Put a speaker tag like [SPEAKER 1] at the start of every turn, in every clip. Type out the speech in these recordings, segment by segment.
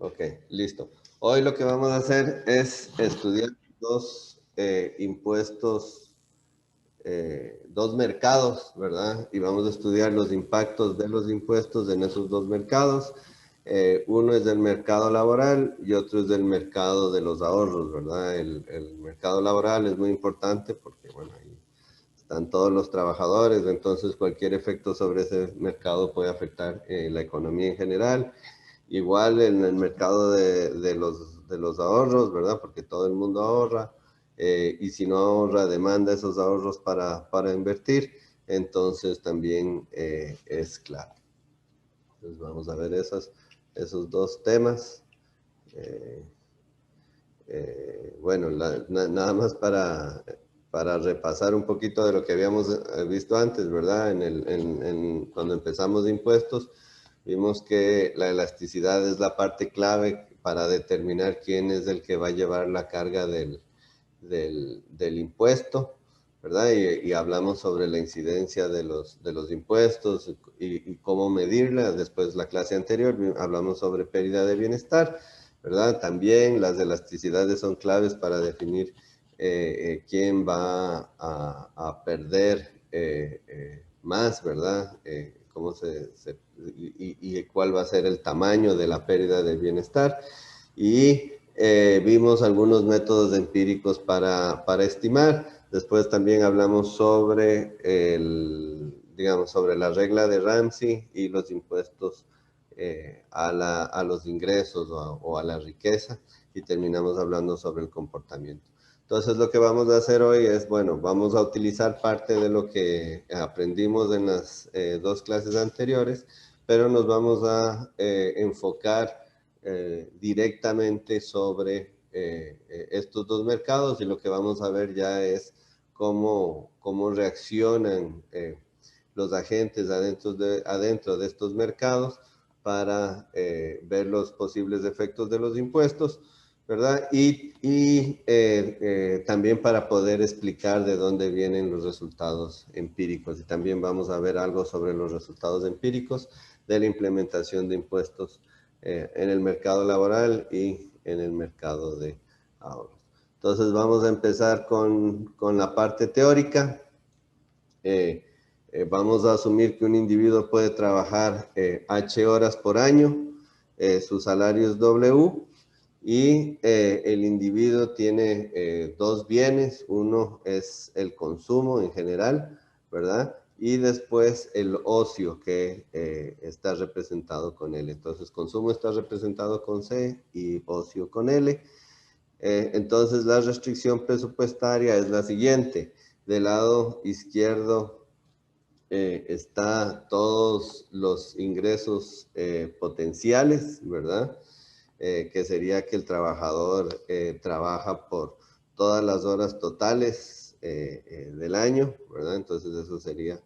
[SPEAKER 1] Ok, listo. Hoy lo que vamos a hacer es estudiar dos impuestos, dos mercados, ¿verdad? Y vamos a estudiar los impactos de los impuestos en esos dos mercados. Uno es del mercado laboral y otro es del mercado de los ahorros, ¿verdad? El mercado laboral es muy importante porque, bueno, ahí están todos los trabajadores, entonces cualquier efecto sobre ese mercado puede afectar la economía en general. Igual en el mercado de los ahorros, ¿verdad? Porque todo el mundo ahorra y si no ahorra, demanda esos ahorros para invertir, entonces también es clave. Entonces vamos a ver esos dos temas. Eh, bueno, nada más para repasar un poquito de lo que habíamos visto antes, ¿verdad? Cuando empezamos de impuestos, vimos que la elasticidad es la parte clave para determinar quién es el que va a llevar la carga del impuesto, ¿verdad? Y hablamos sobre la incidencia de los impuestos y cómo medirla. Después, la clase anterior, hablamos sobre pérdida de bienestar, ¿verdad? También las elasticidades son claves para definir quién va a perder más, ¿verdad? Y cuál va a ser el tamaño de la pérdida de bienestar. Y vimos algunos métodos empíricos para estimar. Después también hablamos sobre digamos, sobre la regla de Ramsey y los impuestos a los ingresos o a la riqueza, y terminamos hablando sobre el comportamiento. Entonces lo que vamos a hacer hoy es, bueno, vamos a utilizar parte de lo que aprendimos en las dos clases anteriores, pero nos vamos a enfocar directamente sobre estos dos mercados, y lo que vamos a ver ya es cómo reaccionan los agentes adentro de estos mercados para ver los posibles efectos de los impuestos, ¿verdad? También para poder explicar de dónde vienen los resultados empíricos. Y también vamos a ver algo sobre los resultados empíricos de la implementación de impuestos en el mercado laboral y en el mercado de ahorros. Entonces vamos a empezar con la parte teórica. Vamos a asumir que un individuo puede trabajar H horas por año, su salario es W, y el individuo tiene dos bienes. Uno es el consumo en general, ¿verdad? Y después el ocio, que está representado con L. Entonces, consumo está representado con C y ocio con L. Entonces, la restricción presupuestaria es la siguiente. Del lado izquierdo está todos los ingresos potenciales, ¿verdad? Que sería que el trabajador trabaja por todas las horas totales del año, ¿verdad? Entonces eso sería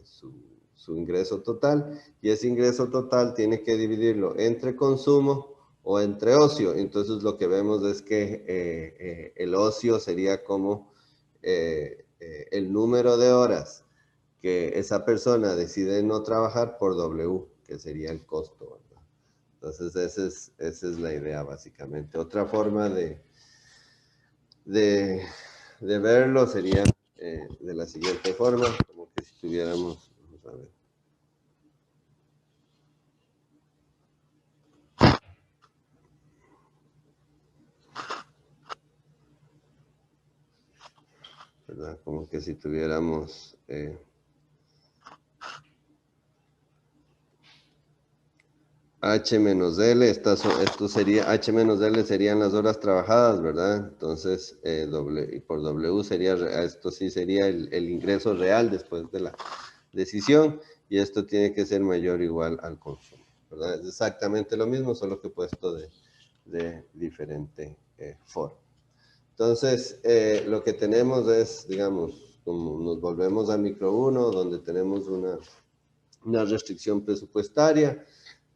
[SPEAKER 1] su ingreso total, y ese ingreso total tiene que dividirlo entre consumo o entre ocio. Entonces lo que vemos es que el ocio sería como el número de horas que esa persona decide no trabajar por W, que sería el costo, ¿verdad? Entonces esa es la idea básicamente. Otra forma de verlo sería de la siguiente forma, como que si tuviéramos, vamos a ver. ¿Verdad? Como que si tuviéramos H menos L, esto sería, H menos L serían las horas trabajadas, ¿verdad? Entonces, y por W sería, esto sí sería el ingreso real después de la decisión, y esto tiene que ser mayor o igual al consumo, ¿verdad? Es exactamente lo mismo, solo que puesto de diferente forma. Entonces, lo que tenemos es, digamos, como nos volvemos a micro 1, donde tenemos una restricción presupuestaria.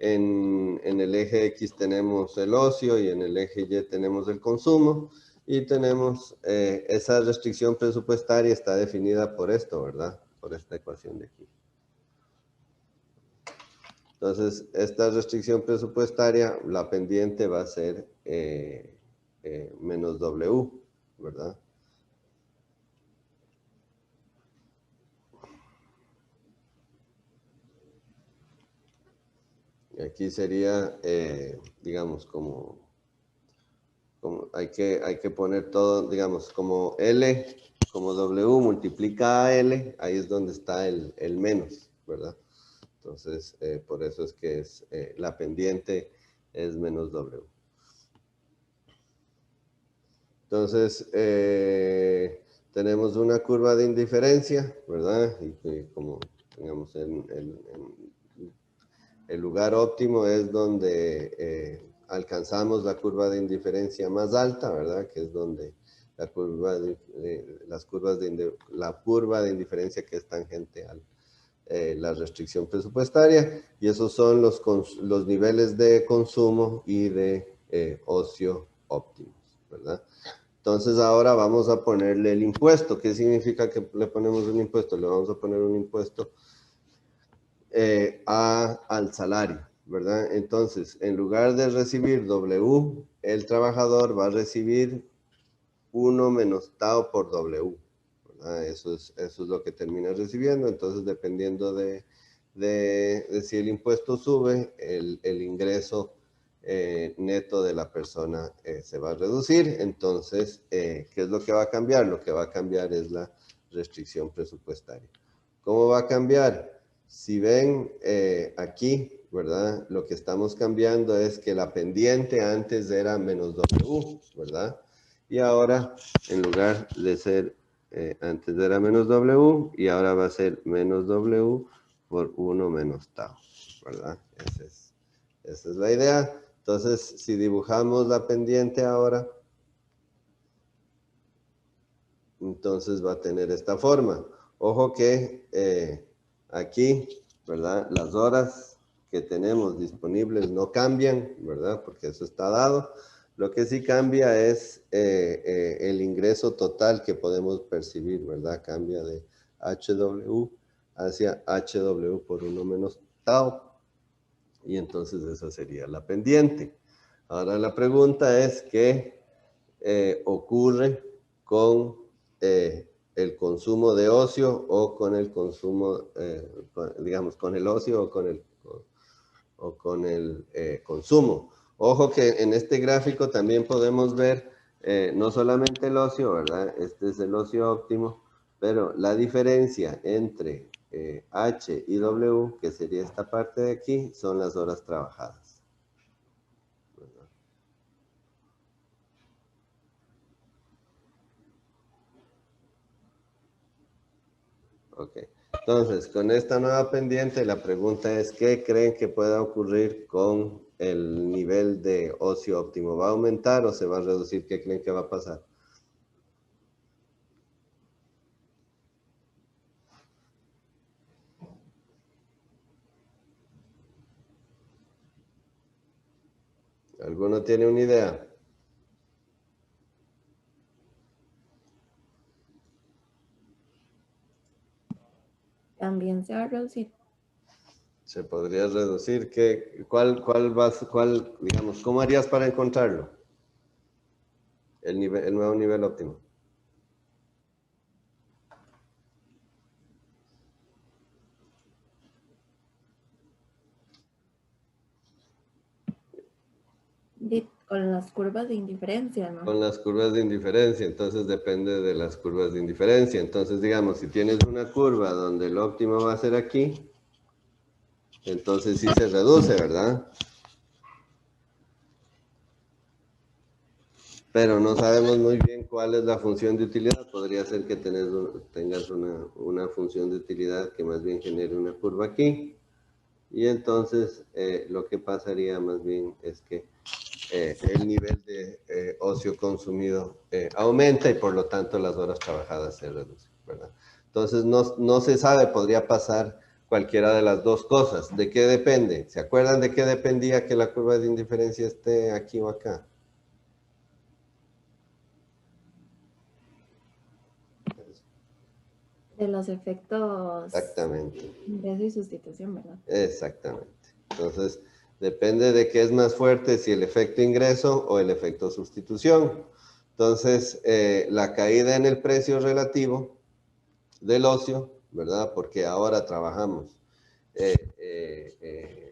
[SPEAKER 1] En el eje X tenemos el ocio y en el eje Y tenemos el consumo, y tenemos esa restricción presupuestaria está definida por esto, ¿verdad? Por esta ecuación de aquí. Entonces, esta restricción presupuestaria, la pendiente va a ser menos W, ¿verdad? Y aquí sería, digamos, como hay que poner todo, digamos, como L, como W multiplica a L, ahí es donde está el menos, ¿verdad? Entonces, por eso es que es la pendiente es menos W. Entonces, tenemos una curva de indiferencia, ¿verdad? Y como, digamos, el lugar óptimo es donde alcanzamos la curva de indiferencia más alta, ¿verdad? Que es donde la curva la curva de indiferencia que es tangente a la restricción presupuestaria, y esos son los niveles de consumo y de ocio óptimos, ¿verdad? Entonces ahora vamos a ponerle el impuesto. ¿Qué significa que le ponemos un impuesto? Le vamos a poner un impuesto al salario, ¿verdad? Entonces, en lugar de recibir W, el trabajador va a recibir 1 menos tau por W, ¿verdad? Eso es lo que termina recibiendo. Entonces, dependiendo de si el impuesto sube, el ingreso neto de la persona se va a reducir. Entonces, ¿qué es lo que va a cambiar? Lo que va a cambiar es la restricción presupuestaria. ¿Cómo va a cambiar? Si ven aquí, ¿verdad? Lo que estamos cambiando es que la pendiente antes era menos W, ¿verdad? Y ahora, en lugar de ser, antes era menos W, y ahora va a ser menos W por 1 menos tau, ¿verdad? Esa es la idea. Entonces, si dibujamos la pendiente ahora, entonces va a tener esta forma. Ojo que aquí, ¿verdad? Las horas que tenemos disponibles no cambian, ¿verdad? Porque eso está dado. Lo que sí cambia es el ingreso total que podemos percibir, ¿verdad? Cambia de HW hacia HW por 1 menos tau. Y entonces esa sería la pendiente. Ahora la pregunta es qué ocurre con el consumo de ocio o con el consumo, digamos, con el ocio o con el consumo. Ojo que en este gráfico también podemos ver no solamente el ocio, ¿verdad? Este es el ocio óptimo, pero la diferencia entre H y W, que sería esta parte de aquí, son las horas trabajadas. ¿Verdad? Ok. Entonces, con esta nueva pendiente, la pregunta es, ¿qué creen que pueda ocurrir con el nivel de ocio óptimo? ¿Va a aumentar o se va a reducir? ¿Qué creen que va a pasar? ¿Alguno tiene una idea?
[SPEAKER 2] También se va a reducir.
[SPEAKER 1] Se podría reducir. Digamos, cómo harías para encontrarlo? El nuevo nivel óptimo.
[SPEAKER 2] Con las curvas de indiferencia, ¿no?
[SPEAKER 1] Con las curvas de indiferencia, entonces depende de las curvas de indiferencia. Entonces, digamos, si tienes una curva donde el óptimo va a ser aquí, entonces sí se reduce, ¿verdad? Pero no sabemos muy bien cuál es la función de utilidad. Podría ser que tengas una función de utilidad que más bien genere una curva aquí. Y entonces lo que pasaría más bien es que el nivel de ocio consumido aumenta y por lo tanto las horas trabajadas se reducen, ¿verdad? Entonces no se sabe, podría pasar cualquiera de las dos cosas. ¿De qué depende? ¿Se acuerdan de qué dependía que la curva de indiferencia esté aquí o acá?
[SPEAKER 2] De los efectos
[SPEAKER 1] Exactamente,
[SPEAKER 2] ingreso y sustitución, ¿verdad?
[SPEAKER 1] exactamente. Entonces, depende de qué es más fuerte, si el efecto ingreso o el efecto sustitución. Entonces, la caída en el precio relativo del ocio, ¿verdad? Porque ahora trabajamos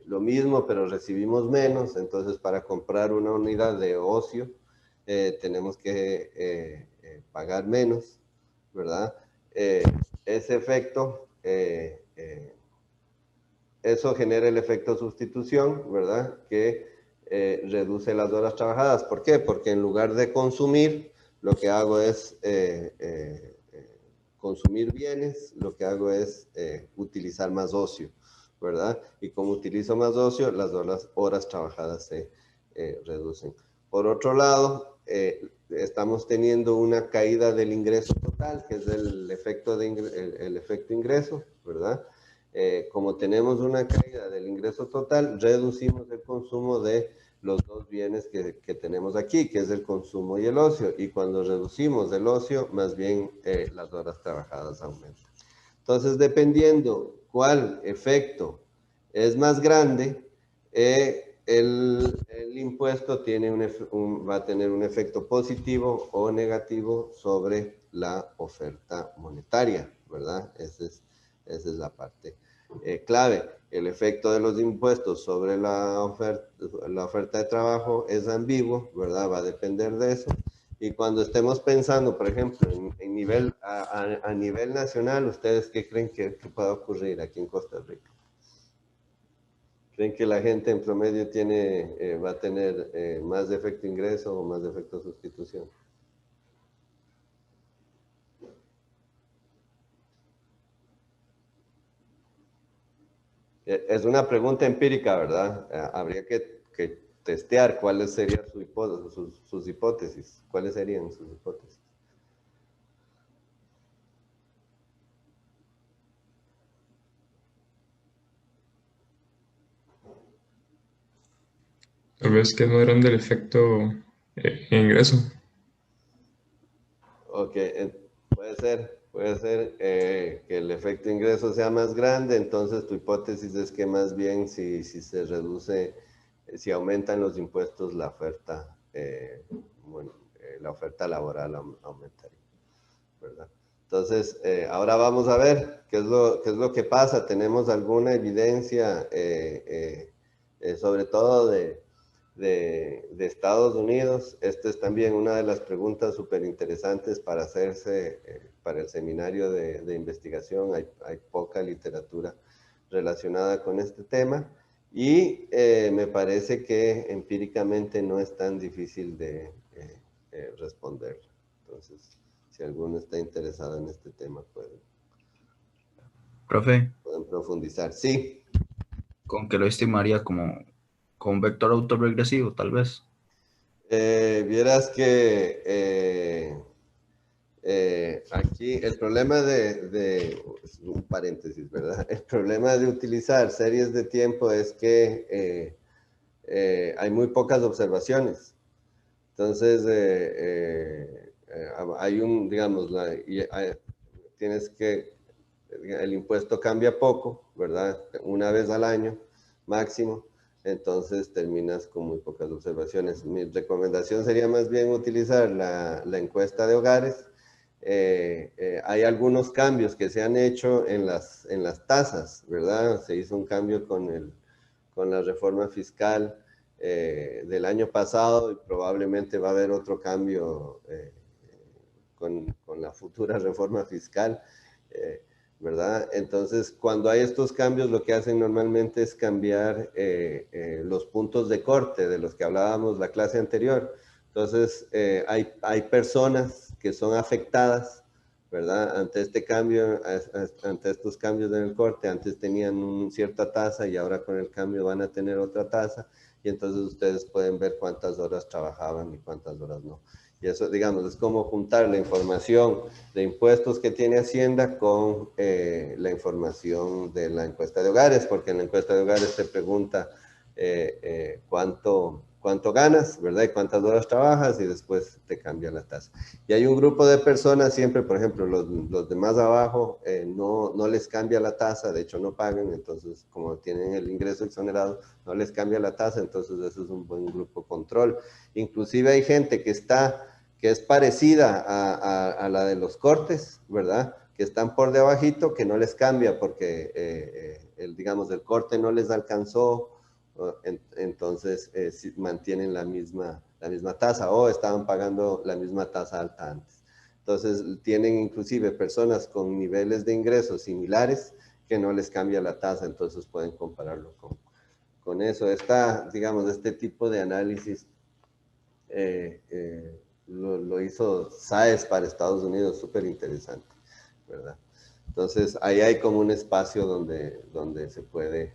[SPEAKER 1] lo mismo, pero recibimos menos. Entonces, para comprar una unidad de ocio, tenemos que pagar menos, ¿verdad? Ese efecto, eso genera el efecto sustitución, ¿verdad? Que reduce las horas trabajadas. ¿Por qué? Porque en lugar de consumir, lo que hago es consumir bienes, lo que hago es utilizar más ocio, ¿verdad? Y como utilizo más ocio, las horas trabajadas se reducen. Por otro lado, estamos teniendo una caída del ingreso total, que es el efecto, el efecto ingreso, ¿verdad? Como tenemos una caída del ingreso total, reducimos el consumo de los dos bienes que tenemos aquí, que es el consumo y el ocio. Y cuando reducimos el ocio, más bien las horas trabajadas aumentan. Entonces, dependiendo cuál efecto es más grande, el impuesto tiene va a tener un efecto positivo o negativo sobre la oferta monetaria, ¿verdad? Esa es la parte clave. El efecto de los impuestos sobre la oferta de trabajo es ambiguo, ¿verdad? Va a depender de eso. Y cuando estemos pensando, por ejemplo, en nivel, a nivel nacional, ¿ustedes qué creen que pueda ocurrir aquí en Costa Rica? ¿Creen que la gente en promedio va a tener más de efecto ingreso o más de efecto sustitución? Es una pregunta empírica, ¿verdad? Habría que testear cuáles serían sus hipótesis. ¿Cuáles serían sus hipótesis?
[SPEAKER 3] Tal vez que no eran del efecto ingreso.
[SPEAKER 1] Ok, puede ser que el efecto ingreso sea más grande, entonces tu hipótesis es que más bien si se reduce, si aumentan los impuestos, la oferta, la oferta laboral aumentaría, ¿verdad? Entonces, ahora vamos a ver qué es lo que pasa. Tenemos alguna evidencia, sobre todo de Estados Unidos. Esta es también una de las preguntas súper interesantes para hacerse para el seminario de investigación. Hay poca literatura relacionada con este tema y me parece que empíricamente no es tan difícil de responder. Entonces, si alguno está interesado en este tema,
[SPEAKER 4] Profe,
[SPEAKER 1] pueden profundizar. Sí.
[SPEAKER 4] ¿con qué lo estimaría como con un vector autorregresivo, tal vez?
[SPEAKER 1] Vieras que aquí el problema un paréntesis, ¿verdad? El problema de utilizar series de tiempo es que hay muy pocas observaciones. Entonces, hay digamos, tienes que, el impuesto cambia poco, ¿verdad? Una vez al año máximo, entonces terminas con muy pocas observaciones. Mi recomendación sería más bien utilizar la encuesta de hogares. Hay algunos cambios que se han hecho en las tasas, ¿verdad? Se hizo un cambio con la reforma fiscal del año pasado y probablemente va a haber otro cambio con la futura reforma fiscal, ¿verdad? Entonces, cuando hay estos cambios, lo que hacen normalmente es cambiar los puntos de corte de los que hablábamos la clase anterior. Entonces, hay personas que son afectadas, ¿verdad? Ante este cambio, ante estos cambios en el corte, antes tenían una cierta tasa y ahora con el cambio van a tener otra tasa y entonces ustedes pueden ver cuántas horas trabajaban y cuántas horas no. Y eso, digamos, es como juntar la información de impuestos que tiene Hacienda con la información de la encuesta de hogares, porque en la encuesta de hogares te pregunta cuánto cuánto ganas, ¿verdad? Y cuántas horas trabajas y después te cambia la tasa. Y hay un grupo de personas siempre, por ejemplo, los de más abajo, no les cambia la tasa, de hecho no pagan, entonces como tienen el ingreso exonerado, no les cambia la tasa, entonces eso es un buen grupo control. Inclusive hay gente que es parecida a la de los cortes, ¿verdad? Que están por debajito, que no les cambia porque, digamos, el corte no les alcanzó, entonces mantienen la misma tasa o estaban pagando la misma tasa alta antes. Entonces tienen inclusive personas con niveles de ingresos similares que no les cambia la tasa, entonces pueden compararlo con eso. Digamos, este tipo de análisis lo hizo SAES para Estados Unidos, súper interesante, ¿verdad? Entonces ahí hay como un espacio donde se puede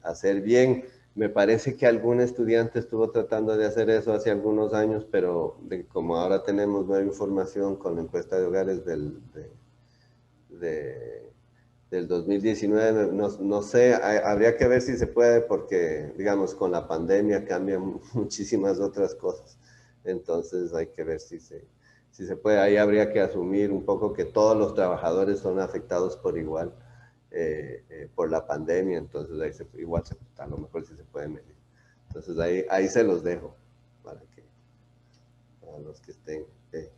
[SPEAKER 1] hacer bien. Me parece que algún estudiante estuvo tratando de hacer eso hace algunos años, pero como ahora tenemos nueva información con la encuesta de hogares del 2019, no sé, habría que ver si se puede porque, digamos, con la pandemia cambian muchísimas otras cosas. Entonces hay que ver si se puede. Ahí habría que asumir un poco que todos los trabajadores son afectados por igual por la pandemia, entonces ahí a lo mejor sí se puede medir. Entonces ahí se los dejo para los que estén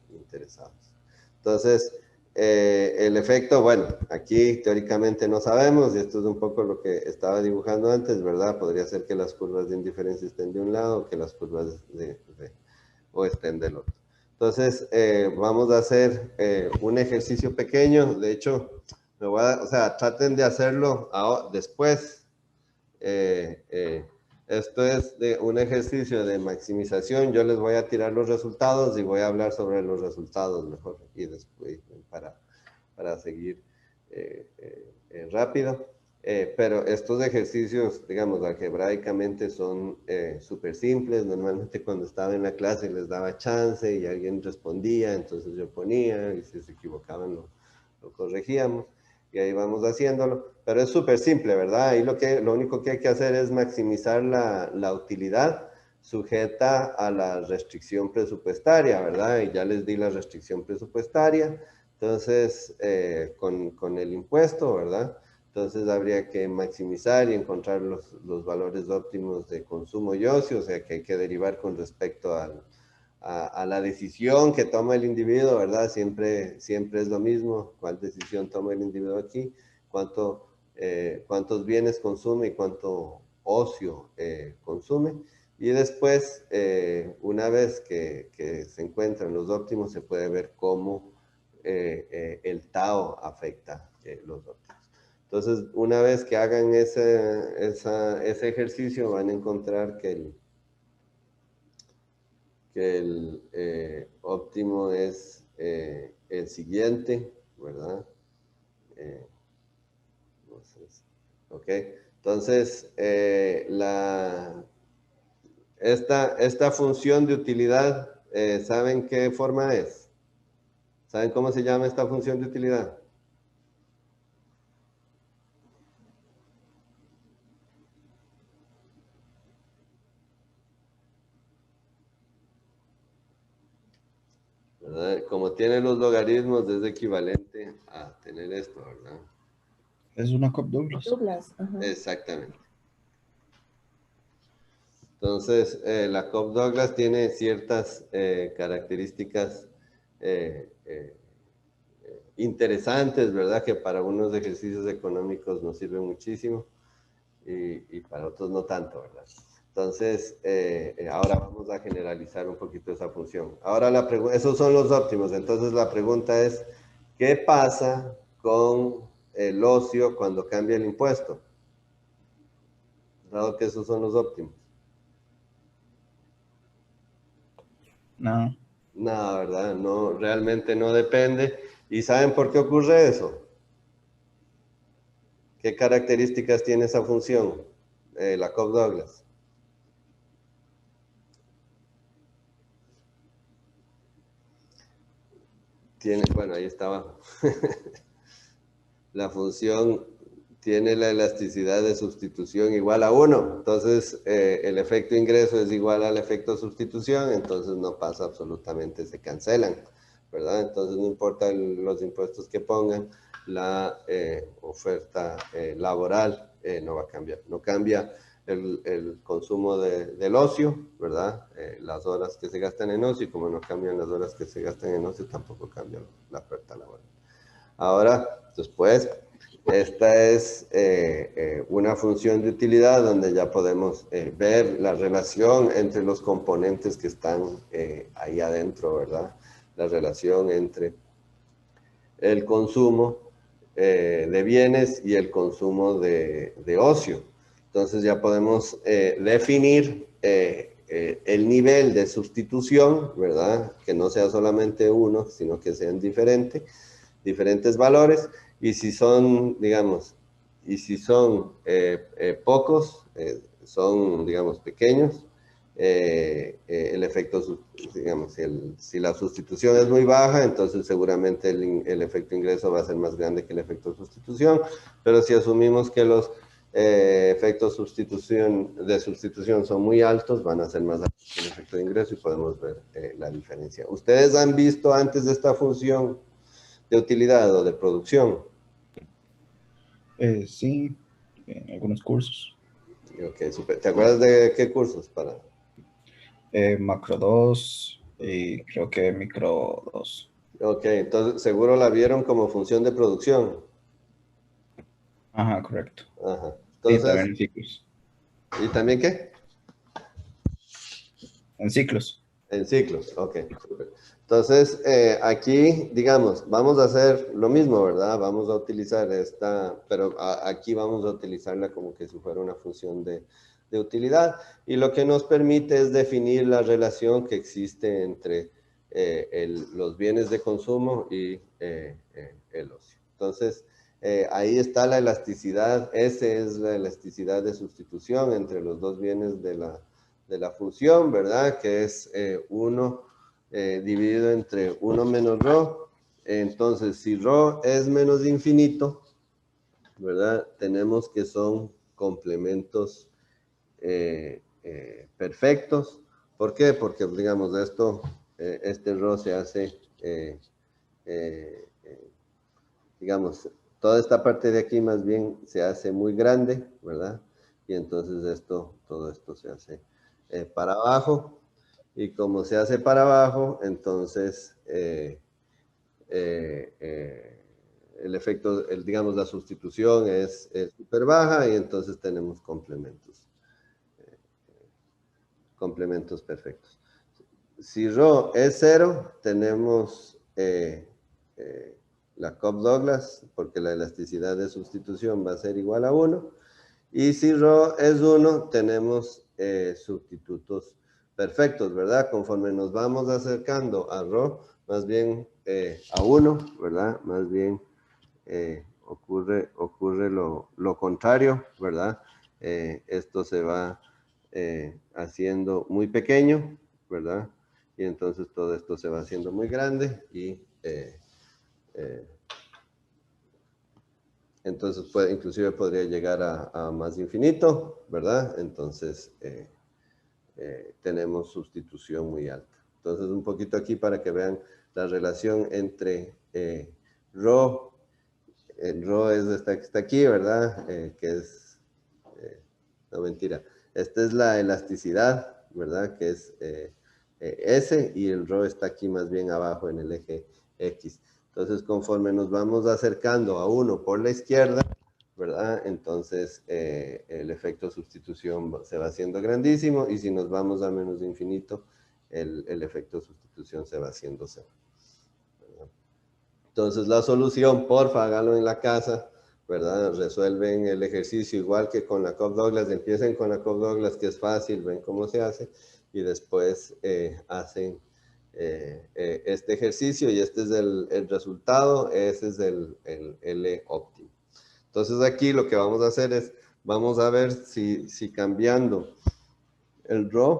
[SPEAKER 1] interesados. Entonces, el efecto, bueno, aquí teóricamente no sabemos, y esto es un poco lo que estaba dibujando antes, ¿verdad? Podría ser que las curvas de indiferencia estén de un lado, o que las curvas o estén del otro. Entonces, vamos a hacer un ejercicio pequeño. De hecho, o sea, traten de hacerlo después. Esto es un ejercicio de maximización. Yo les voy a tirar los resultados y voy a hablar sobre los resultados mejor y después para seguir rápido. Pero estos ejercicios, digamos, algebraicamente son súper simples. Normalmente cuando estaba en la clase les daba chance y alguien respondía, entonces yo ponía y si se equivocaban lo corregíamos y ahí vamos haciéndolo. Pero es súper simple, ¿verdad? Ahí lo único que hay que hacer es maximizar la utilidad sujeta a la restricción presupuestaria, ¿verdad? Y ya les di la restricción presupuestaria. Entonces, con el impuesto, ¿verdad? Entonces habría que maximizar y encontrar los valores óptimos de consumo y ocio, o sea que hay que derivar con respecto a la decisión que toma el individuo, ¿verdad? Siempre es lo mismo, cuál decisión toma el individuo aquí, cuántos bienes consume y cuánto ocio consume. Y después, una vez que se encuentran los óptimos, se puede ver cómo el Tao afecta los óptimos. Entonces, una vez que hagan ese ejercicio, van a encontrar que el óptimo es el siguiente, ¿verdad? Ok, entonces esta función de utilidad, ¿saben qué forma es? ¿Saben cómo se llama esta función de utilidad? ¿Verdad? Como tiene los logaritmos, es equivalente a tener esto, ¿verdad?
[SPEAKER 4] Es una Cobb-Douglas.
[SPEAKER 2] Douglas, ajá.
[SPEAKER 1] Exactamente. Entonces, la Cobb-Douglas tiene ciertas características interesantes, ¿verdad? Que para unos ejercicios económicos nos sirven muchísimo y para otros no tanto, ¿verdad? Entonces, ahora vamos a generalizar un poquito esa función. Ahora esos son los óptimos. Entonces, la pregunta es, ¿qué pasa con el ocio cuando cambia el impuesto? Dado que esos son los óptimos.
[SPEAKER 4] No.
[SPEAKER 1] Nada, ¿verdad? No, realmente no depende. ¿Y saben por qué ocurre eso? ¿Qué características tiene esa función? La Cobb-Douglas. Bueno, ahí está abajo. La función tiene la elasticidad de sustitución igual a 1. Entonces, el efecto ingreso es igual al efecto sustitución, entonces no pasa absolutamente, se cancelan, ¿verdad? Entonces, no importa los impuestos que pongan, la oferta laboral no va a cambiar. No cambia el consumo del ocio, ¿verdad? Las horas que se gastan en ocio, y como no cambian las horas que se gastan en ocio, tampoco cambia la oferta laboral. Ahora, después, esta es una función de utilidad donde ya podemos ver la relación entre los componentes que están ahí adentro, ¿verdad? La relación entre el consumo de bienes y el consumo de ocio. Entonces ya podemos definir el nivel de sustitución, ¿verdad? Que no sea solamente uno, sino que sean diferentes valores. Y si son, digamos, pocos, son, digamos, pequeños, el efecto, digamos, si la sustitución es muy baja, entonces seguramente el efecto ingreso va a ser más grande que el efecto sustitución, pero si asumimos que los efectos de sustitución son muy altos, van a ser más altos que el efecto de ingreso y podemos ver la diferencia. ¿Ustedes han visto antes de esta función de utilidad o de producción?
[SPEAKER 4] Sí, en algunos cursos.
[SPEAKER 1] Ok, super. ¿Te acuerdas de qué cursos para?
[SPEAKER 4] Macro 2 y creo que micro 2.
[SPEAKER 1] Ok, entonces seguro la vieron como función de producción.
[SPEAKER 4] Ajá, correcto.
[SPEAKER 1] Ajá.
[SPEAKER 4] Sí,
[SPEAKER 1] Entonces,
[SPEAKER 4] también en ciclos.
[SPEAKER 1] ¿y también qué?
[SPEAKER 4] En ciclos.
[SPEAKER 1] En ciclos, ok. Super. Entonces, aquí, digamos, vamos a hacer lo mismo, ¿verdad? Vamos a utilizar esta, pero aquí vamos a utilizarla como que si fuera una función de utilidad. Y lo que nos permite es definir la relación que existe entre los bienes de consumo y el ocio. Entonces, ahí está la elasticidad, esa es la elasticidad de sustitución entre los dos bienes de la función, ¿verdad? Que es 1 dividido entre 1 menos ρ. Entonces, si ρ es menos infinito, ¿verdad? Tenemos que son complementos perfectos. ¿Por qué? Porque, digamos, este ρ se hace, digamos, toda esta parte de aquí más bien se hace muy grande, ¿verdad? Y entonces todo esto se hace para abajo. Y como se hace para abajo, entonces el efecto, digamos, la sustitución es súper baja y entonces tenemos complementos perfectos. Si ρ es 0, tenemos la Cobb-Douglas, porque la elasticidad de sustitución va a ser igual a 1. Y si ρ es 1, tenemos sustitutos perfectos, ¿verdad? Conforme nos vamos acercando a ρ, más bien a 1, ¿verdad? Más bien ocurre lo contrario, ¿verdad? Esto se va haciendo muy pequeño, ¿verdad? Y entonces todo esto se va haciendo muy grande y entonces inclusive podría llegar a más infinito, ¿verdad? Entonces tenemos sustitución muy alta. Entonces un poquito aquí para que vean la relación entre ρ, ρ es esta que está aquí, ¿verdad? Que es, no mentira, esta es la elasticidad, ¿verdad? Que es S y el ρ está aquí más bien abajo en el eje X. Entonces, conforme nos vamos acercando a 1 por la izquierda, ¿verdad? Entonces, el efecto de sustitución se va haciendo grandísimo y si nos vamos a menos de infinito, el efecto de sustitución se va haciendo 0. Entonces, la solución, porfa, hágalo en la casa, ¿verdad? Resuelven el ejercicio igual que con la Cobb-Douglas, empiecen con la Cobb-Douglas, que es fácil, ven cómo se hace, y después hacen este ejercicio y este es el resultado, ese es el L óptimo. Entonces aquí lo que vamos a hacer es, vamos a ver si cambiando el ρ,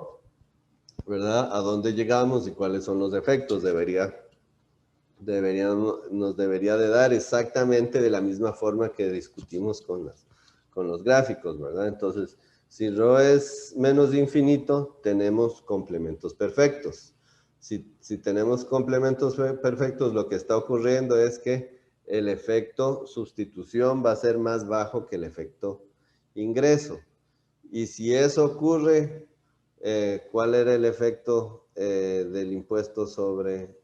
[SPEAKER 1] ¿verdad? A dónde llegamos y cuáles son los efectos. Debería nos debería de dar exactamente de la misma forma que discutimos con los gráficos, ¿verdad? Entonces, si ρ es menos de infinito, tenemos complementos perfectos. Si tenemos complementos perfectos, lo que está ocurriendo es que el efecto sustitución va a ser más bajo que el efecto ingreso. Y si eso ocurre, ¿cuál era el efecto del impuesto sobre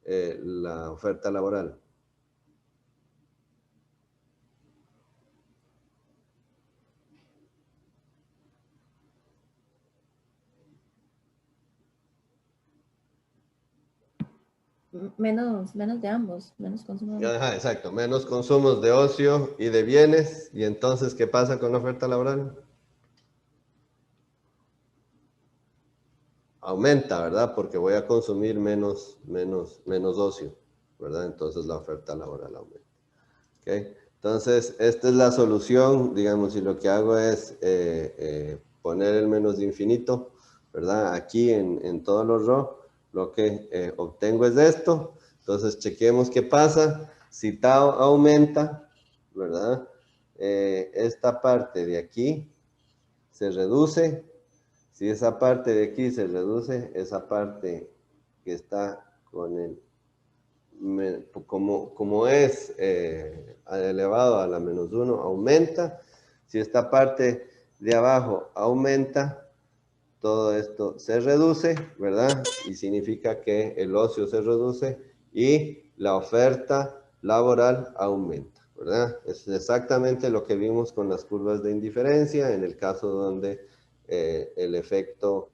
[SPEAKER 1] la oferta laboral?
[SPEAKER 2] Menos de ambos, menos consumo.
[SPEAKER 1] Ajá, exacto, menos consumos de ocio y de bienes. Y entonces, ¿qué pasa con la oferta laboral? Aumenta, ¿verdad? Porque voy a consumir menos ocio, ¿verdad? Entonces la oferta laboral aumenta. ¿Okay? Entonces, esta es la solución, digamos, y lo que hago es poner el menos de infinito, ¿verdad? Aquí en todos los rows, lo que obtengo es esto. Entonces, chequemos qué pasa. Si tau aumenta, ¿verdad? Esta parte de aquí se reduce. Si esa parte de aquí se reduce, esa parte que está con el como es elevado a la menos 1, aumenta. Si esta parte de abajo aumenta, todo esto se reduce, ¿verdad? Y significa que el ocio se reduce y la oferta laboral aumenta, ¿verdad? Es exactamente lo que vimos con las curvas de indiferencia, en el caso donde el efecto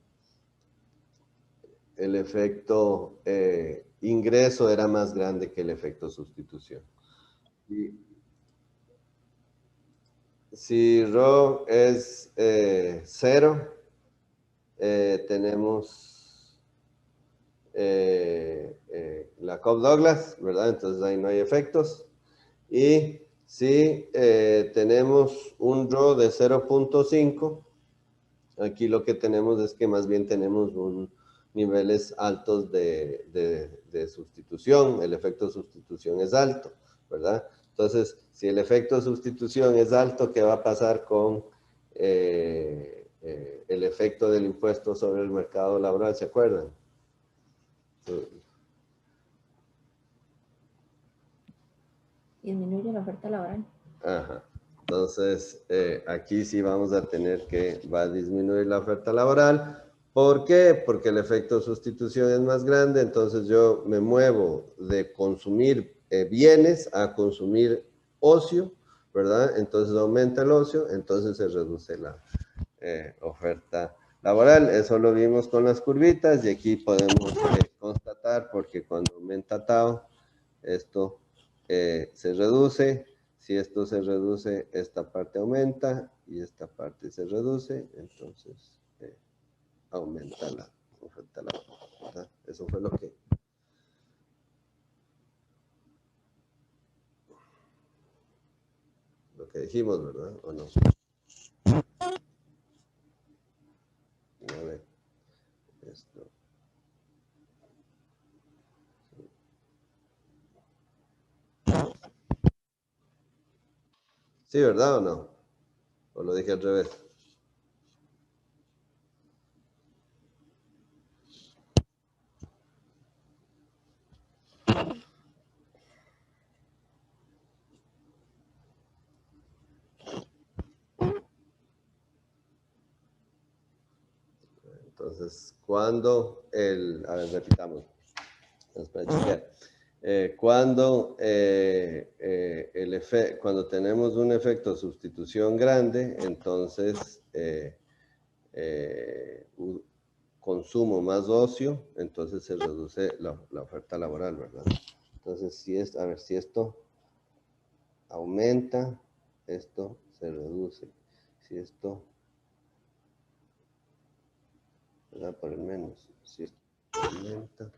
[SPEAKER 1] ingreso era más grande que el efecto sustitución. Si ρ es 0, tenemos la Cobb-Douglas, ¿verdad? Entonces ahí no hay efectos. Y si tenemos un ρ de 0.5, aquí lo que tenemos es que más bien tenemos niveles altos de sustitución, el efecto de sustitución es alto, ¿verdad? Entonces, si el efecto de sustitución es alto, ¿qué va a pasar con el efecto del impuesto sobre el mercado laboral? ¿Se acuerdan?
[SPEAKER 2] Disminuye la oferta laboral.
[SPEAKER 1] Ajá. Entonces, aquí sí vamos a tener que va a disminuir la oferta laboral. ¿Por qué? Porque el efecto de sustitución es más grande, entonces yo me muevo de consumir bienes a consumir ocio, ¿verdad? Entonces aumenta el ocio, entonces se reduce la oferta laboral. Eso lo vimos con las curvitas y aquí podemos constatar porque cuando aumenta tau, esto se reduce. Si esto se reduce, esta parte aumenta y esta parte se reduce, entonces aumenta la oferta laboral, ¿verdad? Eso fue lo que dijimos, ¿verdad? ¿O no? A ver, esto. ¿Sí, verdad o no? ¿O lo dije al revés? Entonces, cuando a ver, repitamos. Para chequear. Cuando cuando tenemos un efecto de sustitución grande, entonces consumo más ocio, entonces se reduce la oferta laboral, ¿verdad? Entonces, a ver, si esto aumenta, esto se reduce. Si esto, ¿verdad? Por el menos. Si esto aumenta.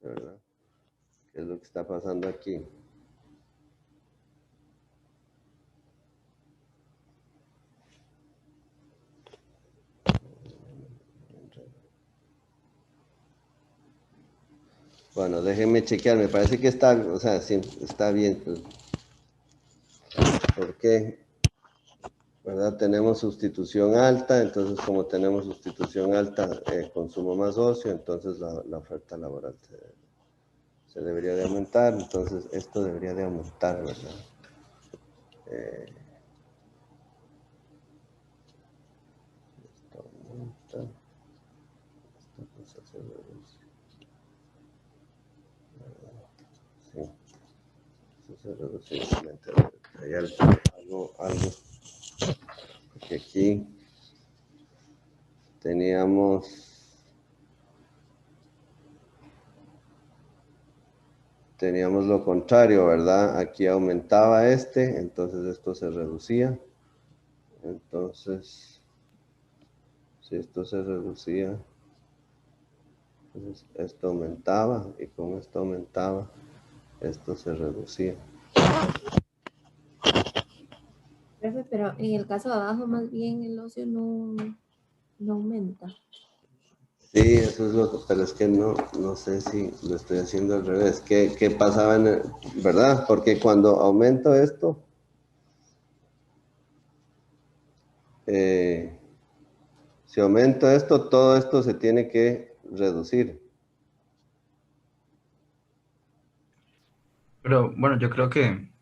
[SPEAKER 1] ¿Verdad? ¿Qué es lo que está pasando aquí? déjenme chequear, me parece que está, o sea, sí, está bien. Pues, ¿por qué? ¿Verdad? Tenemos sustitución alta, entonces como tenemos sustitución alta, consumo más ocio, entonces la oferta laboral se debería de aumentar, entonces esto debería de aumentar, ¿verdad? Esto aumenta, esta cosa se reduce, sí, eso se reduce igualmente. Hay algo, porque aquí teníamos lo contrario, ¿verdad? Aquí aumentaba entonces esto se reducía. Entonces, si esto se reducía, entonces esto aumentaba y con esto aumentaba, esto se reducía.
[SPEAKER 2] Profe, pero en el caso de abajo, más bien el ocio no aumenta.
[SPEAKER 1] Sí, eso es lo que, pero es que no sé si lo estoy haciendo al revés. ¿Qué pasaba verdad? Porque cuando aumento esto, si aumento esto, todo esto se tiene que reducir.
[SPEAKER 4] Pero bueno, yo creo que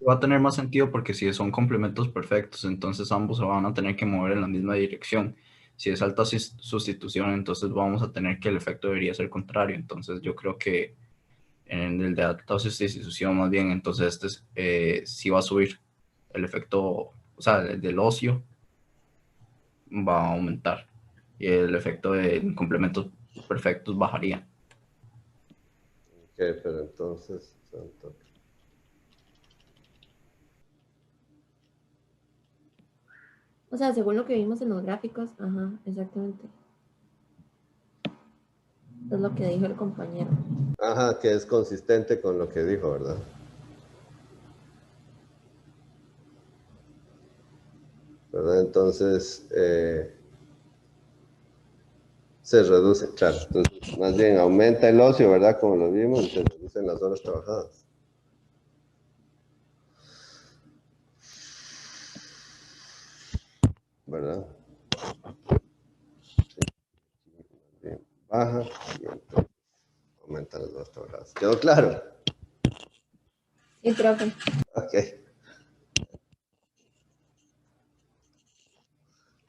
[SPEAKER 4] va a tener más sentido porque si son complementos perfectos, entonces ambos se van a tener que mover en la misma dirección. Si es alta sustitución, entonces vamos a tener que el efecto debería ser contrario. Entonces yo creo que en el de alta sustitución más bien, entonces sí va a subir el efecto, o sea, el del ocio va a aumentar y el efecto de complementos perfectos bajaría.
[SPEAKER 1] Ok, pero entonces,
[SPEAKER 2] O sea, según lo que vimos en los gráficos, ajá, exactamente. Es lo que dijo el compañero.
[SPEAKER 1] ajá, que es consistente con lo que dijo, ¿verdad? ¿Verdad? Entonces, se reduce, claro. Entonces, más bien aumenta el ocio, ¿verdad? Como lo vimos, y se reducen las horas trabajadas. ¿Verdad? Sí. Bien. Baja y entonces aumenta las horas trabajadas. ¿Quedó claro?
[SPEAKER 2] Sí, profe.
[SPEAKER 1] Ok.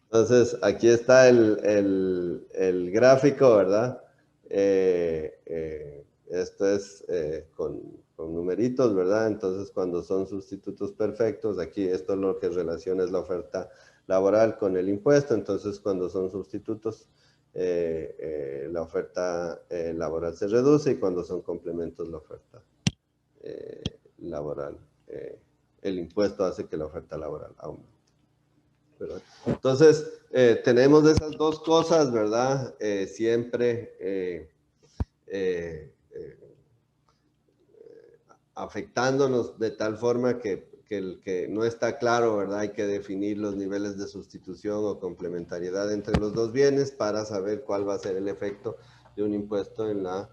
[SPEAKER 1] Entonces, aquí está el gráfico, ¿verdad? Esto es con numeritos, ¿verdad? Entonces, cuando son sustitutos perfectos, aquí esto es lo que relaciona es la oferta laboral con el impuesto. Entonces, cuando son sustitutos, la oferta laboral se reduce y cuando son complementos, la oferta laboral, el impuesto hace que la oferta laboral aumente. ¿Verdad? Entonces, tenemos esas dos cosas, ¿verdad? Siempre afectándonos de tal forma que el que no está claro, ¿verdad? Hay que definir los niveles de sustitución o complementariedad entre los dos bienes para saber cuál va a ser el efecto de un impuesto en la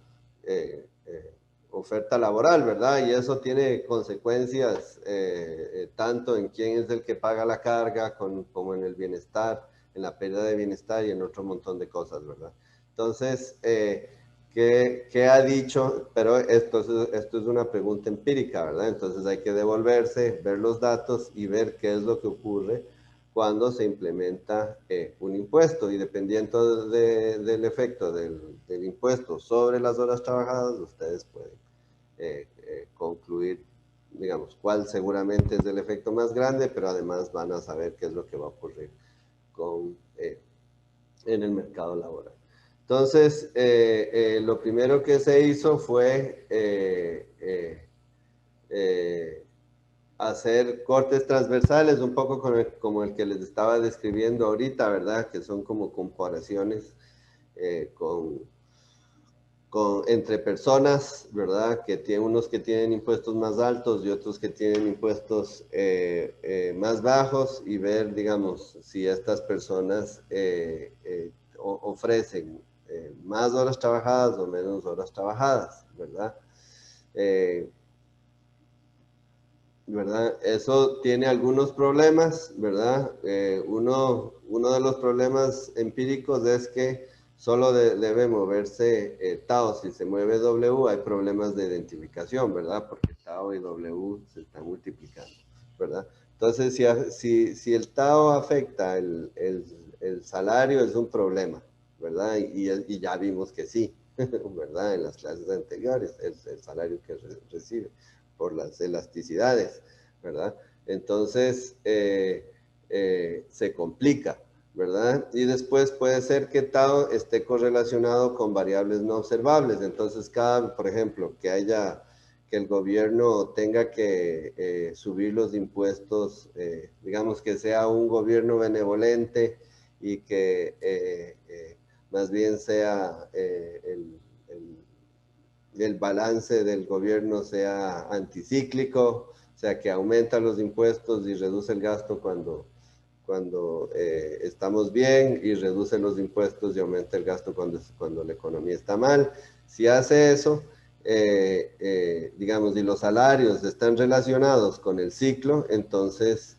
[SPEAKER 1] oferta laboral, ¿verdad? Y eso tiene consecuencias tanto en quién es el que paga la carga como en el bienestar, en la pérdida de bienestar y en otro montón de cosas, ¿verdad? Entonces, ¿qué ha dicho? Pero esto es una pregunta empírica, ¿verdad? Entonces hay que devolverse, ver los datos y ver qué es lo que ocurre cuando se implementa un impuesto. Y dependiendo del efecto del impuesto sobre las horas trabajadas, ustedes pueden concluir, digamos, cuál seguramente es el efecto más grande, pero además van a saber qué es lo que va a ocurrir en el mercado laboral. Entonces, lo primero que se hizo fue hacer cortes transversales, un poco como el que les estaba describiendo ahorita, ¿verdad? Que son como comparaciones entre personas, ¿verdad? Que tienen unos que tienen impuestos más altos y otros que tienen impuestos más bajos y ver, digamos, si estas personas ofrecen más horas trabajadas o menos horas trabajadas, ¿verdad? ¿Verdad? Eso tiene algunos problemas, ¿verdad? Uno de los problemas empíricos es que solo debe moverse tau. Si se mueve W, hay problemas de identificación, ¿verdad? Porque tau y W se están multiplicando, ¿verdad? Entonces, si el tau afecta el salario, es un problema, ¿verdad? Y ya vimos que sí, ¿verdad? En las clases anteriores, el salario que recibe por las elasticidades, ¿verdad? Entonces, se complica, ¿verdad? Y después puede ser que tau esté correlacionado con variables no observables. Entonces, por ejemplo, que el gobierno tenga que subir los impuestos, digamos que sea un gobierno benevolente y que más bien sea el balance del gobierno sea anticíclico, o sea, que aumenta los impuestos y reduce el gasto cuando estamos bien, y reduce los impuestos y aumenta el gasto cuando la economía está mal. Si hace eso, digamos, y los salarios están relacionados con el ciclo, entonces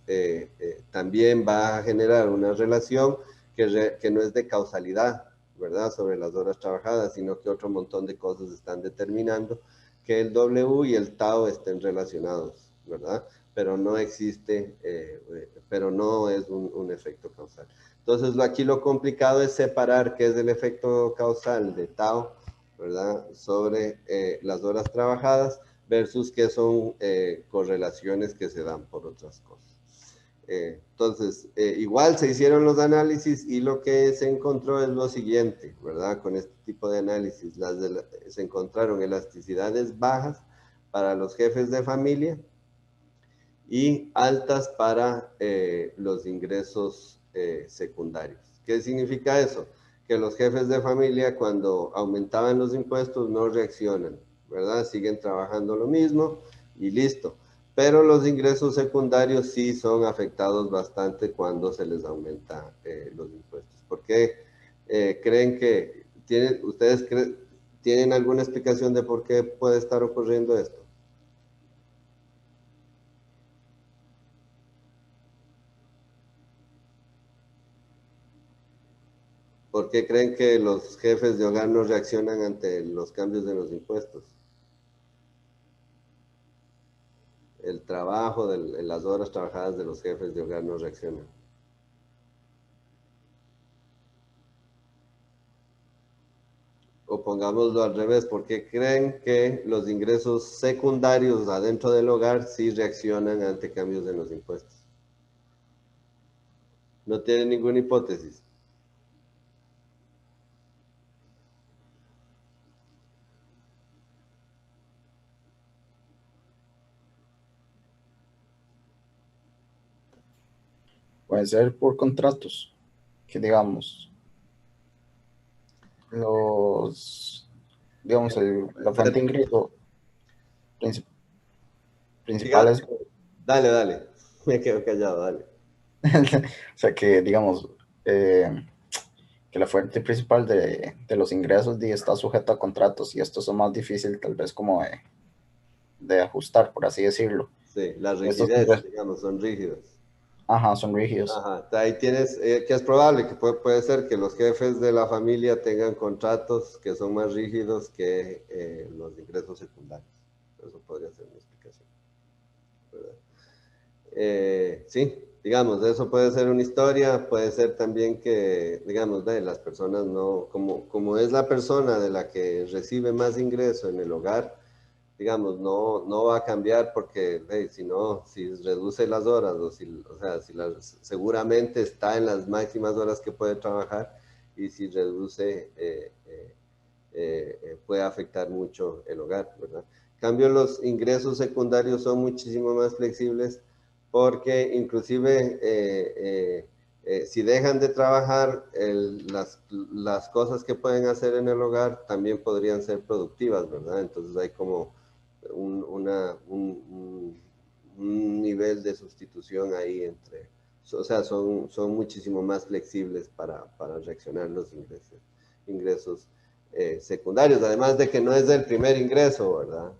[SPEAKER 1] también va a generar una relación que no es de causalidad, ¿verdad? Sobre las horas trabajadas, sino que otro montón de cosas están determinando que el W y el tau estén relacionados, ¿verdad? Pero no existe, pero no es un efecto causal. Entonces, aquí lo complicado es separar qué es el efecto causal de tau, ¿verdad? Sobre las horas trabajadas versus qué son correlaciones que se dan por otras cosas. Entonces, igual se hicieron los análisis y lo que se encontró es lo siguiente, ¿verdad? Con este tipo de análisis, se encontraron elasticidades bajas para los jefes de familia y altas para los ingresos secundarios. ¿Qué significa eso? Que los jefes de familia, cuando aumentaban los impuestos, no reaccionan, ¿verdad? Siguen trabajando lo mismo y listo. Pero los ingresos secundarios sí son afectados bastante cuando se les aumenta los impuestos. ¿Por qué creen que ustedes tienen alguna explicación de por qué puede estar ocurriendo esto? ¿Por qué creen que los jefes de hogar no reaccionan ante los cambios de los impuestos? El trabajo, las horas trabajadas de los jefes de hogar no reaccionan. O pongámoslo al revés, ¿por qué creen que los ingresos secundarios adentro del hogar sí reaccionan ante cambios en los impuestos? No tienen ninguna hipótesis.
[SPEAKER 5] Puede ser por contratos, que digamos, la fuente de ingreso princip- principal
[SPEAKER 1] Diga,
[SPEAKER 5] es,
[SPEAKER 1] dale, me quedo callado, dale.
[SPEAKER 5] o sea, que digamos, que la fuente principal de los ingresos está sujeta a contratos y estos son más difíciles tal vez como de ajustar, por así decirlo.
[SPEAKER 1] Sí, la
[SPEAKER 5] Estos
[SPEAKER 1] rigidez,
[SPEAKER 5] ingresos,
[SPEAKER 1] digamos, son rígidos.
[SPEAKER 5] ajá, son rígidos.
[SPEAKER 1] Ajá, ahí tienes, que es probable que puede ser que los jefes de la familia tengan contratos que son más rígidos que los ingresos secundarios. Eso podría ser una explicación, ¿verdad? Sí, digamos, eso puede ser una historia, puede ser también que, digamos, las personas no, como es la persona de la que recibe más ingreso en el hogar, digamos, no va a cambiar porque si no, si reduce las horas o sea, seguramente está en las máximas horas que puede trabajar, y si reduce puede afectar mucho el hogar, ¿verdad? En cambio, los ingresos secundarios son muchísimo más flexibles porque inclusive si dejan de trabajar, las cosas que pueden hacer en el hogar también podrían ser productivas, ¿verdad? Entonces hay como un nivel de sustitución ahí o sea, son muchísimo más flexibles para reaccionar los ingresos. ingresos secundarios, además de que no es el primer ingreso, ¿verdad?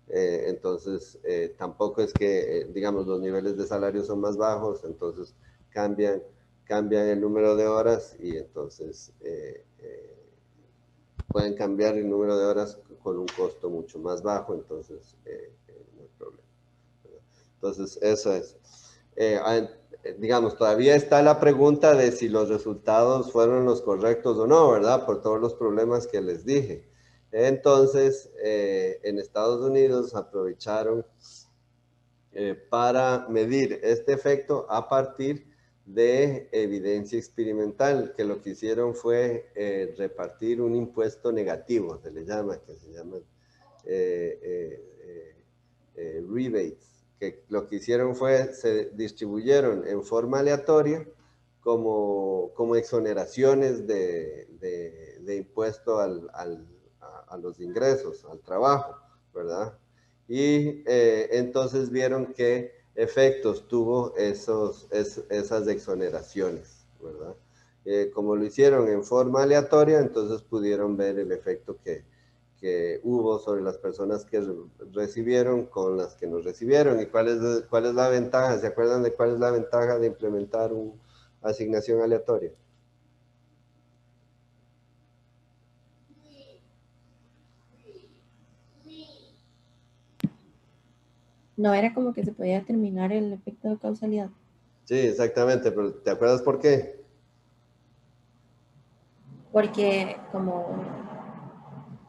[SPEAKER 1] Entonces, tampoco es que, digamos, los niveles de salario son más bajos, entonces cambian el número de horas y entonces pueden cambiar el número de horas con un costo mucho más bajo, entonces no hay problema. Entonces, eso es. Digamos, todavía está la pregunta de si los resultados fueron los correctos o no, ¿verdad? Por todos los problemas que les dije. Entonces, en Estados Unidos aprovecharon para medir este efecto a partir de evidencia experimental, que lo que hicieron fue repartir un impuesto negativo, se le llama, que se llama rebates, que lo que hicieron fue, se distribuyeron en forma aleatoria como exoneraciones de impuesto a los ingresos, al trabajo, ¿verdad? Y entonces vieron qué efectos tuvo esas exoneraciones, ¿verdad? Como lo hicieron en forma aleatoria, entonces pudieron ver el efecto que hubo sobre las personas que recibieron con las que no recibieron. ¿Y cuál es la ventaja? ¿Se acuerdan de cuál es la ventaja de implementar una asignación aleatoria?
[SPEAKER 2] No era como que se podía determinar el efecto de causalidad.
[SPEAKER 1] Sí, exactamente, pero ¿te acuerdas por qué?
[SPEAKER 2] Porque como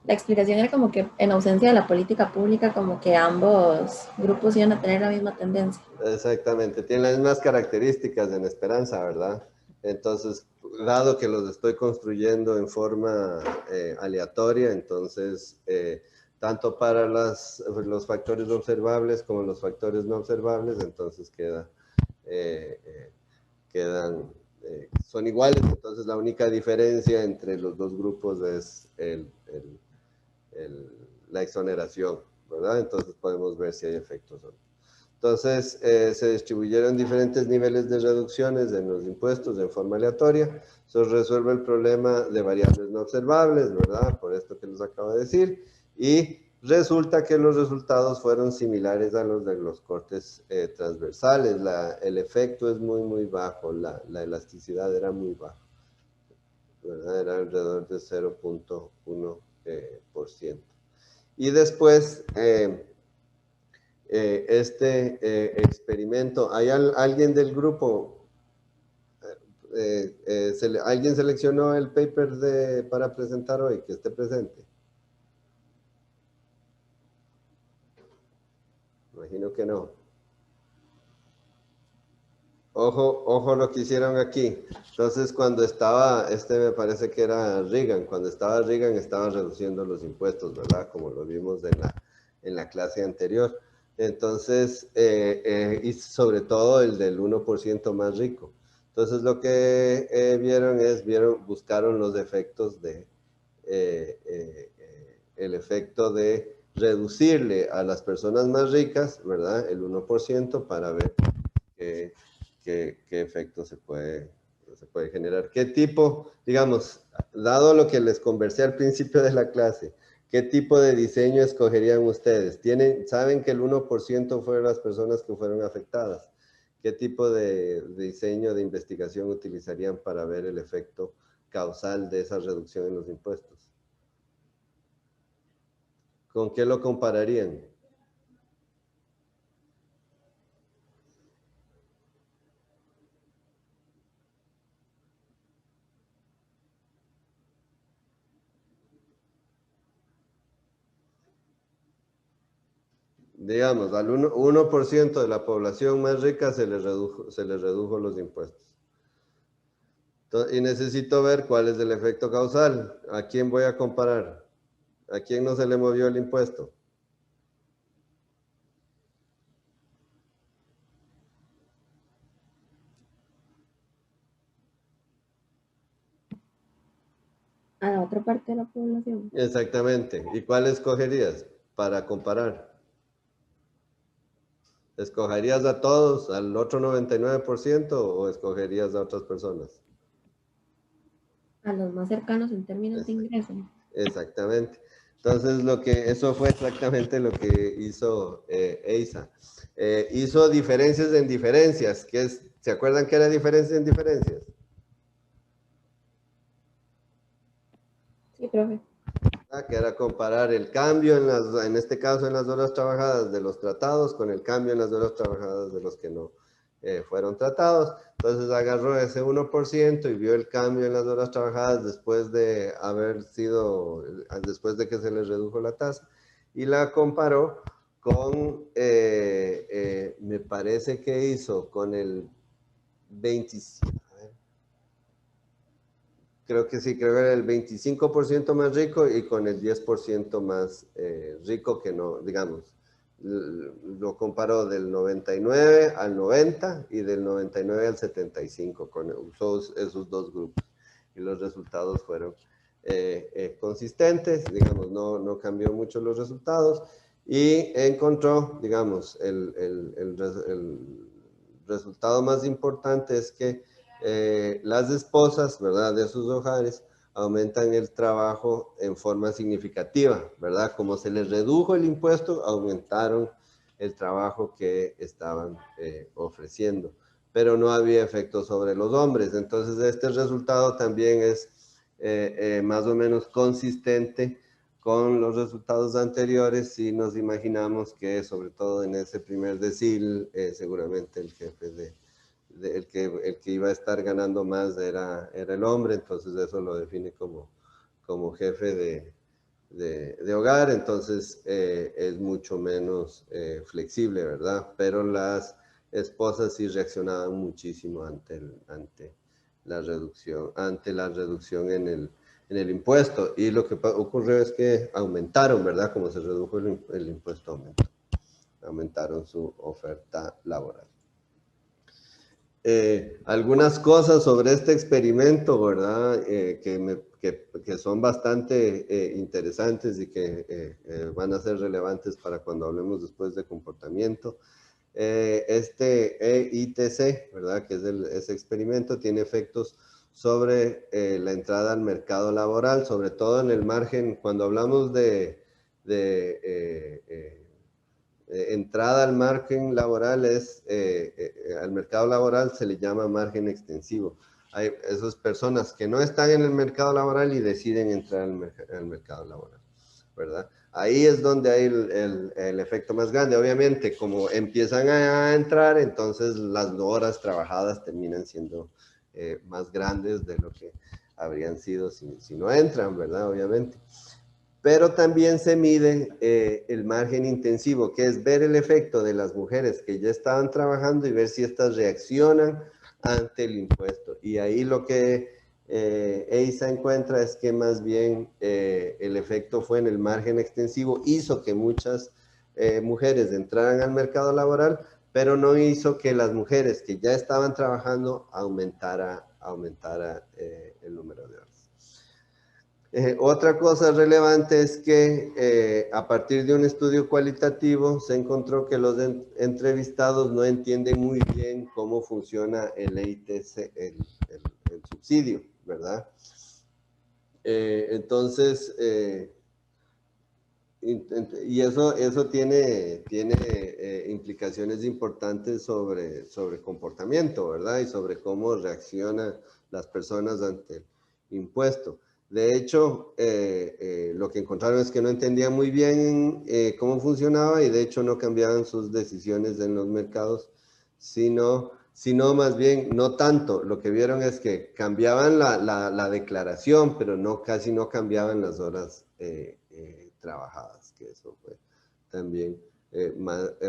[SPEAKER 2] la explicación era como que en ausencia de la política pública, como que ambos grupos iban a tener la misma tendencia.
[SPEAKER 1] Exactamente, tienen las mismas características en Esperanza, ¿verdad? Entonces, dado que los estoy construyendo en forma aleatoria, entonces, tanto para los factores observables como los factores no observables, entonces son iguales. Entonces, la única diferencia entre los dos grupos es la exoneración, ¿verdad? Entonces, podemos ver si hay efectos o no. Entonces, se distribuyeron diferentes niveles de reducciones en los impuestos en forma aleatoria. Eso resuelve el problema de variables no observables, ¿verdad? Por esto que les acabo de decir. Y resulta que los resultados fueron similares a los de los cortes transversales. El efecto es muy, muy bajo. La elasticidad era muy baja, ¿verdad? Era alrededor de 0.1%. Y después... experimento. ¿Hay alguien del grupo? ¿Alguien seleccionó el paper para presentar hoy? Que esté presente. Imagino que no. Ojo lo que hicieron aquí. Entonces, cuando estaba, me parece que era Reagan, cuando estaba Reagan estaba reduciendo los impuestos, ¿verdad? Como lo vimos en la clase anterior. Entonces, y sobre todo el del 1% más rico. Entonces, lo que buscaron los efectos el efecto de reducirle a las personas más ricas, ¿verdad? El 1% para ver qué efecto se puede generar. ¿Qué tipo, digamos, dado lo que les conversé al principio de la clase, qué tipo de diseño escogerían ustedes? ¿Saben que el 1% fueron las personas que fueron afectadas? ¿Qué tipo de diseño de investigación utilizarían para ver el efecto causal de esa reducción en los impuestos? ¿Con qué lo compararían? Digamos, al 1% de la población más rica se les redujo los impuestos. Y necesito ver cuál es el efecto causal. ¿A quién voy a comparar? ¿A quién no se le movió el impuesto?
[SPEAKER 2] A la otra parte de la población.
[SPEAKER 1] Exactamente. ¿Y cuál escogerías para comparar? ¿Escogerías a todos, al otro 99% o escogerías a otras personas?
[SPEAKER 2] A los más cercanos en términos de ingreso.
[SPEAKER 1] Exactamente. Entonces, eso fue exactamente lo que hizo EISA. Hizo diferencias en diferencias, ¿se acuerdan qué era diferencia en diferencias?
[SPEAKER 2] Sí, profe.
[SPEAKER 1] Que era comparar el cambio, en este caso en las horas trabajadas de los tratados, con el cambio en las horas trabajadas de los que no fueron tratados. Entonces agarró ese 1% y vio el cambio en las horas trabajadas después de después de que se les redujo la tasa, y la comparó con, me parece que hizo con el 25, creo que sí, creo que era el 25% más rico y con el 10% más rico, que no, digamos, lo comparó del 99 al 90 y del 99 al 75, usó esos dos grupos, y los resultados fueron consistentes, digamos, no cambió mucho los resultados, y encontró, digamos, el resultado más importante es que las esposas, ¿verdad?, de sus hogares aumentan el trabajo en forma significativa, ¿verdad? Como se les redujo el impuesto, aumentaron el trabajo que estaban ofreciendo, pero no había efecto sobre los hombres. Entonces, este resultado también es más o menos consistente con los resultados anteriores, si nos imaginamos que, sobre todo en ese primer decil, seguramente el jefe el que iba a estar ganando más era el hombre. Entonces eso lo define como jefe de hogar. Entonces es mucho menos flexible, ¿verdad? Pero las esposas sí reaccionaban muchísimo ante la reducción en el impuesto, y lo que ocurrió es que aumentaron, ¿verdad? Como se redujo el impuesto, aumentaron su oferta laboral. Algunas cosas sobre este experimento, ¿verdad? Que son bastante interesantes y que van a ser relevantes para cuando hablemos después de comportamiento. Este EITC, ¿verdad?, que es ese experimento, tiene efectos sobre la entrada al mercado laboral, sobre todo en el margen. Cuando hablamos de entrada al margen laboral, al mercado laboral se le llama margen extensivo. Hay esas personas que no están en el mercado laboral y deciden entrar al mercado laboral, ¿verdad? Ahí es donde hay el efecto más grande. Obviamente, como empiezan a entrar, entonces las horas trabajadas terminan siendo más grandes de lo que habrían sido si no entran, ¿verdad? Obviamente. Pero también se mide el margen intensivo, que es ver el efecto de las mujeres que ya estaban trabajando y ver si estas reaccionan ante el impuesto. Y ahí lo que EISA encuentra es que más bien el efecto fue en el margen extensivo, hizo que muchas mujeres entraran al mercado laboral, pero no hizo que las mujeres que ya estaban trabajando aumentara el número de horas. Otra cosa relevante es que a partir de un estudio cualitativo se encontró que los entrevistados no entienden muy bien cómo funciona el EITC, el subsidio, ¿verdad? Entonces, y eso tiene implicaciones importantes sobre comportamiento, ¿verdad? Y sobre cómo reaccionan las personas ante el impuesto. De hecho, lo que encontraron es que no entendían muy bien cómo funcionaba, y de hecho no cambiaban sus decisiones en los mercados, sino más bien, no tanto. Lo que vieron es que cambiaban la declaración, pero casi no cambiaban las horas trabajadas, que eso fue también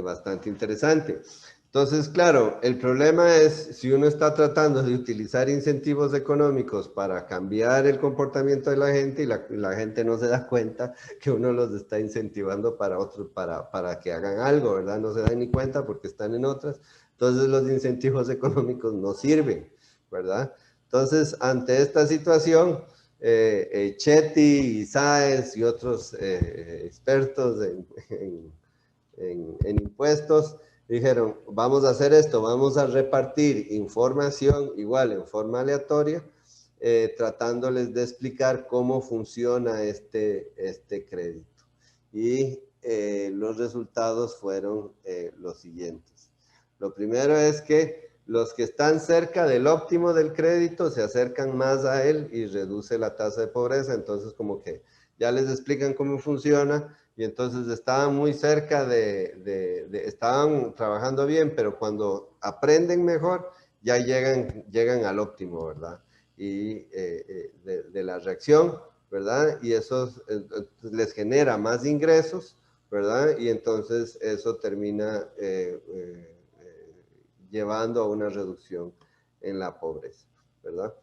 [SPEAKER 1] bastante interesante. Entonces, claro, el problema es si uno está tratando de utilizar incentivos económicos para cambiar el comportamiento de la gente, y la gente no se da cuenta que uno los está incentivando para que hagan algo, ¿verdad? No se dan ni cuenta porque están en otras. Entonces los incentivos económicos no sirven, ¿verdad? Entonces, ante esta situación, Chetty y Sáez y otros expertos en impuestos dijeron: vamos a hacer esto, vamos a repartir información igual en forma aleatoria tratándoles de explicar cómo funciona este crédito. Y los resultados fueron los siguientes. Lo primero es que los que están cerca del óptimo del crédito se acercan más a él y reduce la tasa de pobreza. Entonces, como que ya les explican cómo funciona y entonces estaban muy cerca estaban trabajando bien, pero cuando aprenden mejor, ya llegan al óptimo, ¿verdad? Y de la reacción, ¿verdad? Y eso les genera más ingresos, ¿verdad? Y entonces eso termina llevando a una reducción en la pobreza, ¿verdad?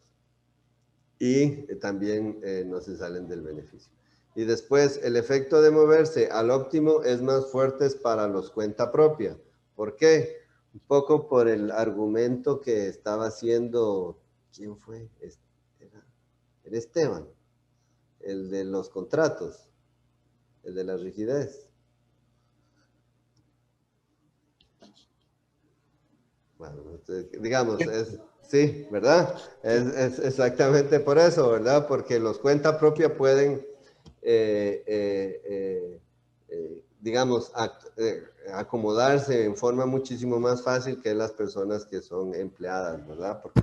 [SPEAKER 1] Y también no se salen del beneficio. Y después, el efecto de moverse al óptimo es más fuerte para los cuenta propia. ¿Por qué? Un poco por el argumento que estaba haciendo, ¿quién fue? Era Esteban, el de los contratos, el de la rigidez. Bueno, digamos, sí, ¿verdad? Es exactamente por eso, ¿verdad? Porque los cuenta propia pueden, digamos, acomodarse en forma muchísimo más fácil que las personas que son empleadas, ¿verdad? Porque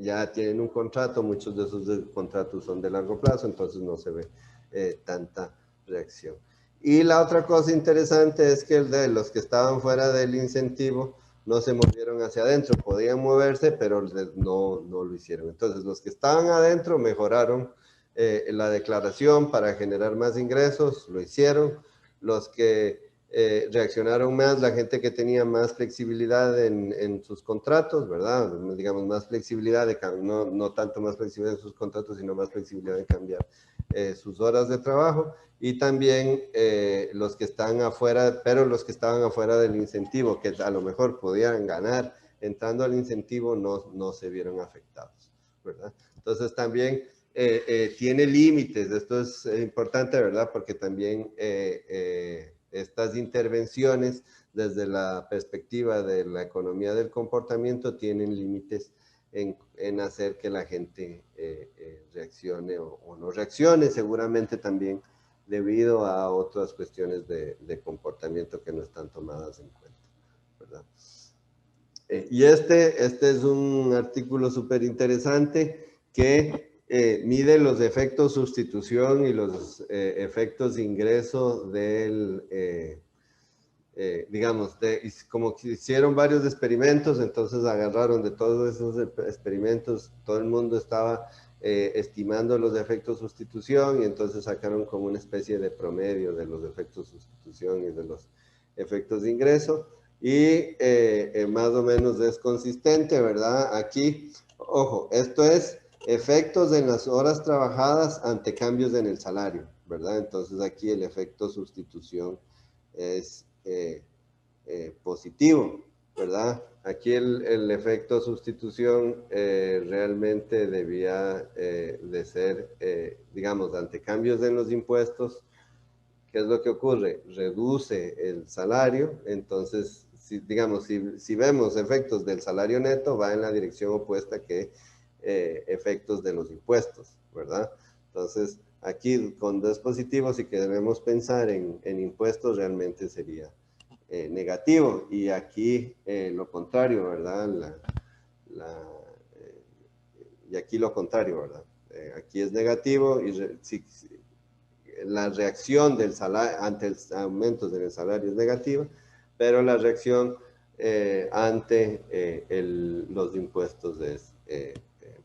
[SPEAKER 1] ya tienen un contrato, muchos de esos contratos son de largo plazo, entonces no se ve tanta reacción. Y la otra cosa interesante es que el de los que estaban fuera del incentivo no se movieron hacia adentro, podían moverse, pero no lo hicieron. Entonces, los que estaban adentro mejoraron la declaración para generar más ingresos, lo hicieron. Los que reaccionaron más, la gente que tenía más flexibilidad en sus contratos, ¿verdad? Digamos, más flexibilidad, no tanto más flexibilidad en sus contratos, sino más flexibilidad de cambiar sus horas de trabajo. Y también los que están afuera, pero los que estaban afuera del incentivo, que a lo mejor podían ganar entrando al incentivo, no se vieron afectados, ¿verdad? Entonces también tiene límites, esto es importante, ¿verdad? Porque también estas intervenciones desde la perspectiva de la economía del comportamiento tienen límites en hacer que la gente reaccione o no reaccione, seguramente también debido a otras cuestiones de comportamiento que no están tomadas en cuenta, ¿verdad? Y este es un artículo súper interesante que mide los efectos sustitución y los efectos de ingreso del, digamos, como que hicieron varios experimentos, entonces agarraron de todos esos experimentos, todo el mundo estaba estimando los efectos sustitución y entonces sacaron como una especie de promedio de los efectos sustitución y de los efectos de ingreso y más o menos es consistente, ¿verdad? Aquí, ojo, esto es efectos en las horas trabajadas ante cambios en el salario, ¿verdad? Entonces aquí el efecto sustitución es positivo, ¿verdad? Aquí el efecto sustitución realmente debía de ser, digamos, ante cambios en los impuestos. ¿Qué es lo que ocurre? Reduce el salario, entonces, digamos, si vemos efectos del salario neto, va en la dirección opuesta que efectos de los impuestos, ¿verdad? Entonces, aquí con dos positivos, si queremos pensar en impuestos, realmente sería negativo. Y aquí lo contrario, ¿verdad? Y aquí lo contrario, ¿verdad? Aquí es negativo y la reacción del salario ante el aumento del salario es negativa, pero la reacción ante los impuestos es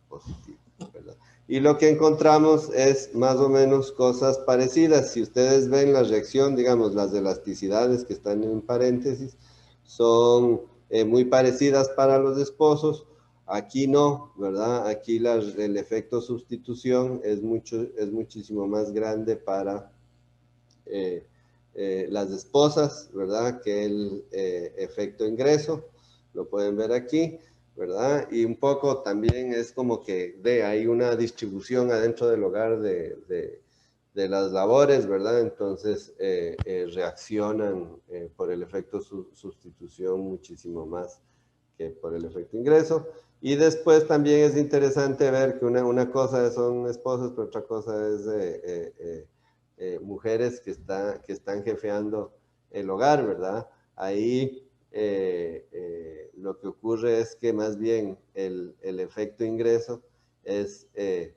[SPEAKER 1] positiva, ¿verdad? Y lo que encontramos es más o menos cosas parecidas. Si ustedes ven la reacción, digamos, las elasticidades que están en paréntesis, son muy parecidas para los esposos. Aquí no, ¿verdad? Aquí el efecto sustitución es muchísimo más grande para las esposas, ¿verdad? Que el efecto ingreso, lo pueden ver aquí, ¿verdad? Y un poco también es como que hay una distribución adentro del hogar de las labores, ¿verdad? Entonces reaccionan por el efecto sustitución muchísimo más que por el efecto ingreso. Y después también es interesante ver que una cosa son esposas, pero otra cosa es mujeres que están jefeando el hogar, ¿verdad? Ahí lo que ocurre es que más bien el efecto ingreso es,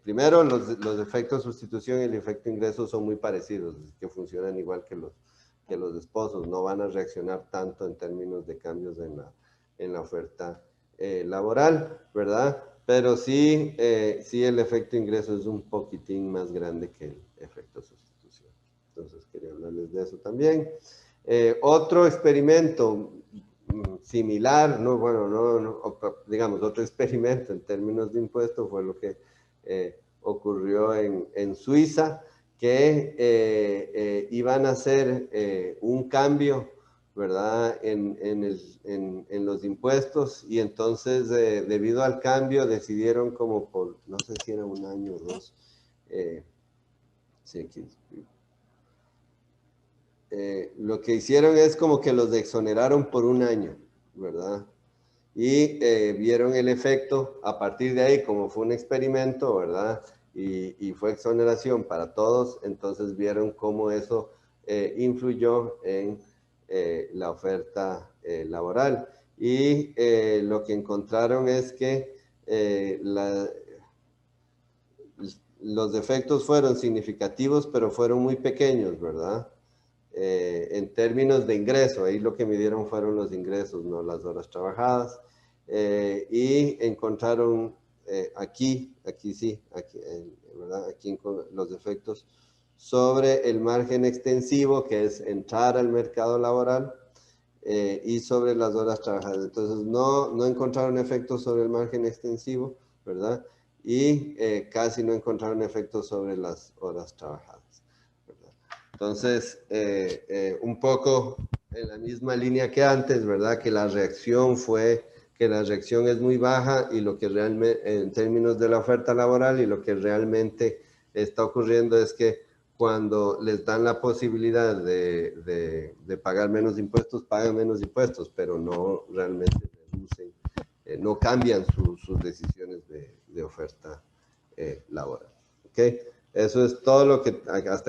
[SPEAKER 1] primero los efectos sustitución y el efecto ingreso son muy parecidos, que funcionan igual que los esposos, no van a reaccionar tanto en términos de cambios en la oferta laboral, ¿verdad? Pero sí, sí el efecto ingreso es un poquitín más grande que el efecto sustitución. Entonces quería hablarles de eso también. Otro experimento similar, no, bueno, no, digamos, otro experimento en términos de impuestos fue lo que ocurrió en Suiza, que iban a hacer un cambio, ¿verdad?, en los impuestos, y entonces debido al cambio decidieron como por, no sé si era un año o dos, sí, aquí, lo que hicieron es como que los exoneraron por un año, ¿verdad? Y vieron el efecto a partir de ahí, como fue un experimento, ¿verdad? Y fue exoneración para todos, entonces vieron cómo eso influyó en la oferta laboral. Y lo que encontraron es que los efectos fueron significativos, pero fueron muy pequeños, ¿verdad? En términos de ingreso, ahí lo que midieron fueron los ingresos, no las horas trabajadas, y encontraron aquí sí, ¿verdad? Aquí los efectos sobre el margen extensivo, que es entrar al mercado laboral, y sobre las horas trabajadas. Entonces no encontraron efectos sobre el margen extensivo, ¿verdad? Y casi no encontraron efectos sobre las horas trabajadas. Entonces, un poco en la misma línea que antes, ¿verdad? Que la reacción es muy baja, y lo que realmente, en términos de la oferta laboral, y lo que realmente está ocurriendo es que cuando les dan la posibilidad de pagar menos impuestos, pagan menos impuestos, pero no realmente reducen, no cambian sus decisiones de oferta laboral. ¿Ok? Eso es todo lo que hasta